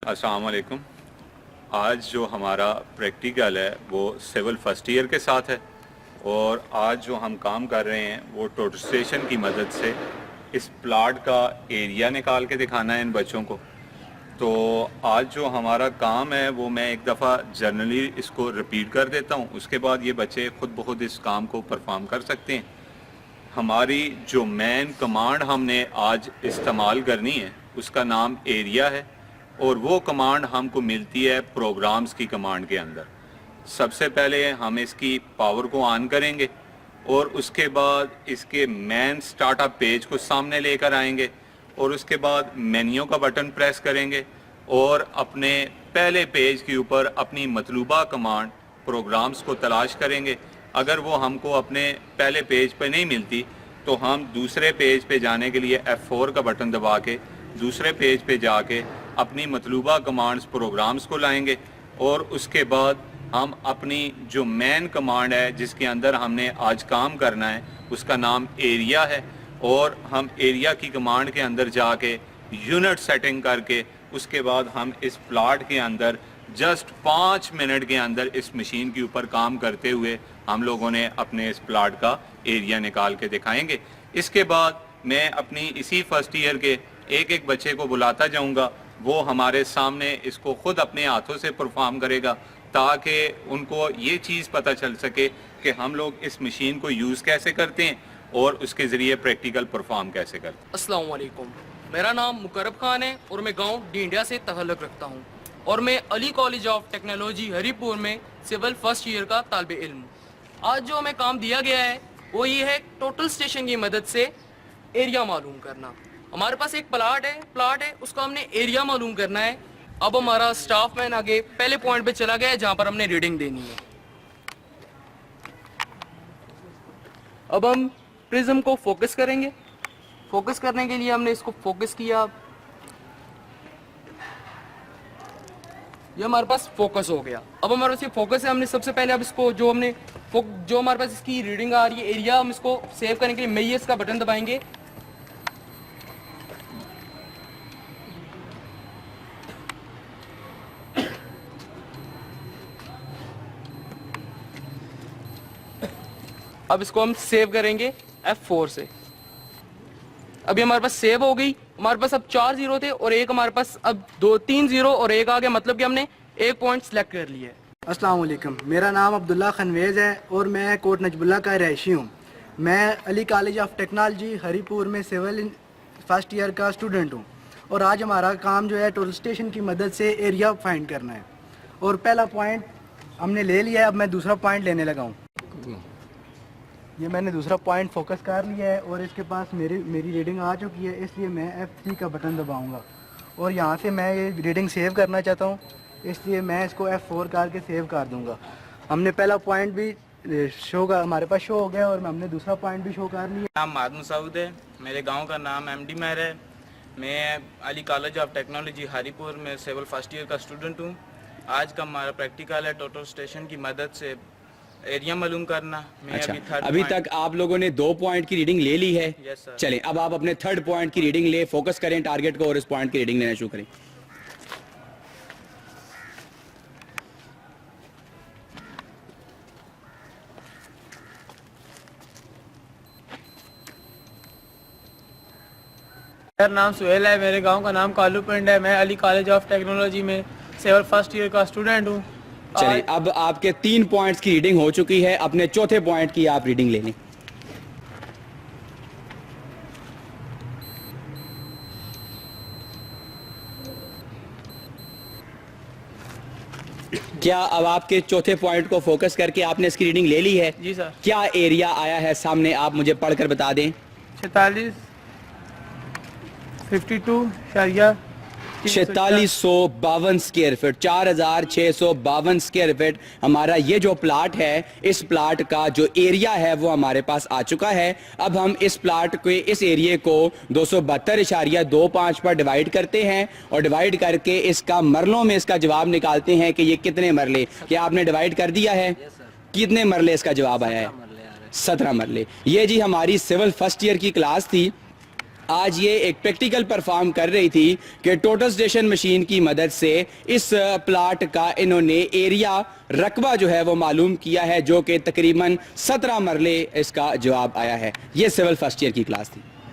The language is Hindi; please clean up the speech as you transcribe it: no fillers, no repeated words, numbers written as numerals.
अस्सलाम वालेकुम। आज जो हमारा प्रैक्टिकल है वो सिविल फर्स्ट ईयर के साथ है और आज जो हम काम कर रहे हैं वो टोटल स्टेशन की मदद से इस प्लाट का एरिया निकाल के दिखाना है इन बच्चों को। तो आज जो हमारा काम है वो मैं एक दफ़ा जनरली इसको रिपीट कर देता हूँ, उसके बाद ये बच्चे खुद ब खुद इस काम को परफॉर्म कर सकते हैं। हमारी जो मेन कमांड हमने आज इस्तेमाल करनी है उसका नाम एरिया है और वो कमांड हमको मिलती है प्रोग्राम्स की कमांड के अंदर। सबसे पहले हम इसकी पावर को ऑन करेंगे और उसके बाद इसके मेन स्टार्टअप पेज को सामने लेकर आएंगे और उसके बाद मेन्यू का बटन प्रेस करेंगे और अपने पहले पेज के ऊपर अपनी मतलूबा कमांड प्रोग्राम्स को तलाश करेंगे। अगर वो हमको अपने पहले पेज पे नहीं मिलती तो हम दूसरे पेज पे जाने के लिए F4 का बटन दबा के दूसरे पेज पे जाके अपनी मतलूबा कमांड्स प्रोग्राम्स को लाएंगे और उसके बाद हम अपनी जो मेन कमांड है जिसके अंदर हमने आज काम करना है उसका नाम एरिया है और हम एरिया की कमांड के अंदर जाके यूनिट सेटिंग करके उसके बाद हम इस प्लाट के अंदर जस्ट 5 मिनट के अंदर इस मशीन के ऊपर काम करते हुए हम लोगों ने अपने इस प्लाट का एरिया निकाल के दिखाएंगे। इसके बाद मैं अपनी इसी फर्स्ट ईयर के एक एक बच्चे को बुलाता जाऊंगा, वो हमारे सामने इसको खुद अपने हाथों से परफॉर्म करेगा ताकि उनको ये चीज़ पता चल सके कि हम लोग इस मशीन को यूज़ कैसे करते हैं और उसके ज़रिए प्रैक्टिकल परफॉर्म कैसे करते हैं। अस्सलाम वालेकुम, मेरा नाम मुकरब खान है और मैं गांव डिंडिया से तहल्लुक़ रखता हूं और मैं Ali college of technology Haripur में सिविल फर्स्ट ईयर का तालिब इल्म। आज जो हमें काम दिया गया है वो ये है टोटल स्टेशन की मदद से एरिया मालूम करना। हमारे पास एक प्लाट है उसको हमने एरिया मालूम करना है। अब हमारा स्टाफ मैन आगे पहले पॉइंट पे चला गया है जहाँ पर हमने रीडिंग देनी है। अब हम प्रिज्म को फोकस करेंगे। फोकस करने के लिए हमने इसको फोकस किया, ये हमारे पास फोकस हो गया। अब हमारे पास ये फोकस है, हमने सबसे पहले अब इसको जो हमारे पास इसकी रीडिंग आ रही है एरिया, हम इसको सेव करने के लिए मेयर्स का बटन दबाएंगे। अब इसको हम सेव करेंगे F4 से। अभी हमारे पास सेव हो गई। हमारे पास अब 4 जीरो थे और एक हमारे पास अब 3 जीरो और एक आ गया, मतलब कि हमने एक पॉइंट सेलेक्ट कर लिया है। अस्सलाम वालेकुम, मेरा नाम अब्दुल्ला खनवेज है और मैं कोट नजबुल्ला का रहायशी हूँ। मैं Ali college of technology Haripur में सिविल फर्स्ट ईयर का स्टूडेंट हूँ और आज हमारा काम जो है टोटल स्टेशन की मदद से एरिया फाइंड करना है और पहला पॉइंट हमने ले लिया है। अब मैं दूसरा पॉइंट लेने लगा हूँ। ये मैंने दूसरा पॉइंट फोकस कर लिया है और इसके पास मेरी रीडिंग आ चुकी है, इसलिए मैं F3 का बटन दबाऊंगा और यहाँ से मैं ये रीडिंग सेव करना चाहता हूँ, इसलिए मैं इसको F4 करके सेव कर दूंगा। हमने पहला पॉइंट भी हमारे पास शो हो गया और हमने दूसरा पॉइंट भी शो कर लिया। नाम मादम सऊद है, मेरे गांव का नाम MD महर है। मैं Ali college of technology Haripur में सिविल फर्स्ट ईयर का स्टूडेंट हूँ। आज का हमारा प्रैक्टिकल है टोटल स्टेशन की मदद से एरिया मालूम करना। मैं अच्छा, अभी तक आप लोगों ने 2 पॉइंट की रीडिंग ले ली है। Yes sir. चलें, अब आप अपने 3rd पॉइंट की रीडिंग ले, फोकस करें टारगेट को और इस पॉइंट की रीडिंग लेना शुरू करें। मेरा नाम सुहेल है, मेरे गांव का नाम कालू पिंड है। मैं अली कॉलेज ऑफ टेक्नोलॉजी में सिविल फर्स्ट ईयर का स्टूडेंट हूँ। चलिए, अब आपके 3 पॉइंट्स की रीडिंग हो चुकी है, अपने चौथे पॉइंट की आप रीडिंग ले लें। क्या अब आपके चौथे पॉइंट को फोकस करके आपने इसकी रीडिंग ले ली है? जी सर। क्या एरिया आया है सामने, आप मुझे पढ़कर बता दें। 46 52 शरिया 4652 स्क्वायर फीट, 4652 स्क्वायर फीट हमारा ये जो प्लाट है, इस प्लाट का जो एरिया है वो हमारे पास आ चुका है। अब हम इस प्लाट के इस एरिया को 272.25 पर डिवाइड करते हैं और डिवाइड करके इसका मरलों में इसका जवाब निकालते हैं कि ये कितने मरले। क्या आपने डिवाइड कर दिया है? कितने मरले इसका जवाब आया है? 17 मरले। ये जी हमारी सिविल फर्स्ट ईयर की क्लास थी। आज ये एक प्रैक्टिकल परफॉर्म कर रही थी कि टोटल स्टेशन मशीन की मदद से इस प्लाट का इन्होंने एरिया रकबा जो है वो मालूम किया है, जो कि तकरीबन 17 मरले इसका जवाब आया है। ये सिविल फर्स्ट ईयर की क्लास थी।